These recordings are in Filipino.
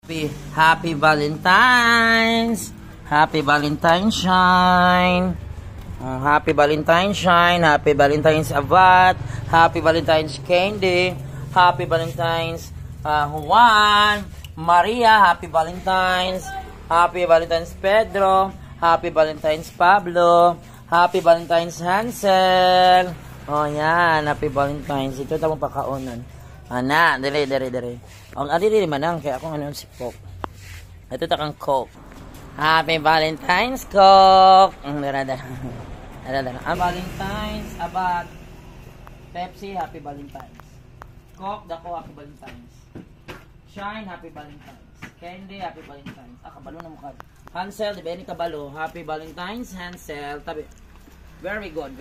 Happy Valentine's! Happy Valentine's Shine! Happy Valentine's Shine! Happy Valentine's Avat! Happy Valentine's Candy! Happy Valentine's Juan! Maria! Happy Valentine's! Happy Valentine's Pedro! Happy Valentine's Pablo! Happy Valentine's Hansel! Oh yan! Happy Valentine's! Ito tamang pakaunan. Ana! Dere. Ang adili manang kaya akong ano si Coke. Ito takang Coke. Happy Valentine's Coke. Dara. Valentine's Abat. Pepsi Happy Valentine's. Coke dako Happy Valentine's. Shine Happy Valentine's. Candy Happy Valentine's. Kabalo na mukha. Hansel, di ba ni kabalo? Happy Valentine's Hansel. Tabi. Very good.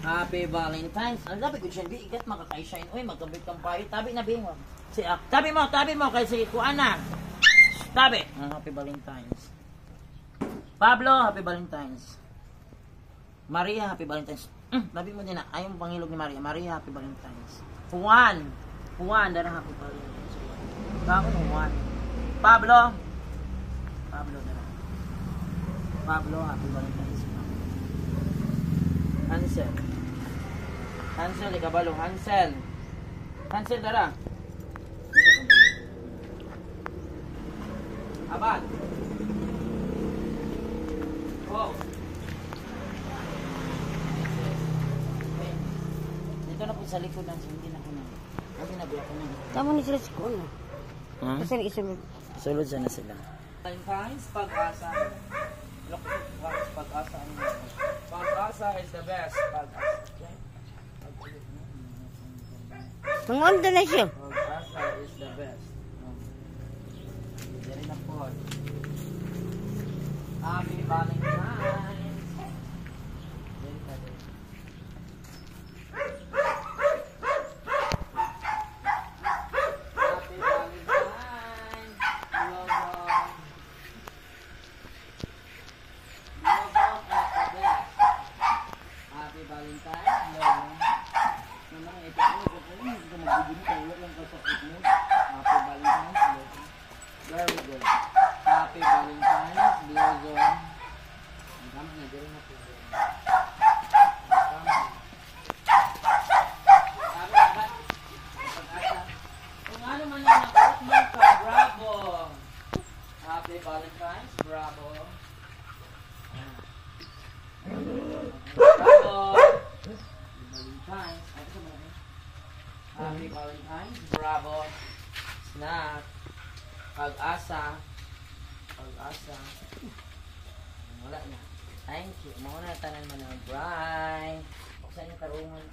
Happy Valentine's. Ang labi ko siya, di ikat makakaishine. Uy, magkabit kang payo. Tabi na bingwa. Tabi mo, kay si Kuana. Tabi. Happy Valentine's. Pablo, Happy Valentine's. Maria, Happy Valentine's. Tabi mo din na. Ayong pangilog ni Maria. Maria, Happy Valentine's. Juan, dara Happy Valentine's. Bakit Juan? Pablo, dara. Pablo, Happy Valentine's. Hansel, ikabalo. Hansel, dara. Abad. Oh. Dito na po sa likod ng hindi na ko na. Kasi nabiyak ko na. Tama ni sila sa kuno. Kasi isulod. Sulod sana sila. Valentine's Pag-asa. Pag-asa. Pag-asa is the best. Pag-asa. Okay? Tungkol na siya. Pag-asa is the best. Dari na po. Happy Valentine's. Very good. Happy Valentine's, Blozo. Ang tama na, dito na po. Kung ano man yan, nakot mo ka, bravo. Happy Valentine's, bravo. Bravo. Happy Valentine's, bravo. Snack. Pag-asa. Wala na. Thank you. Muna tanan mo na. Bye. Buksan yung tarungan.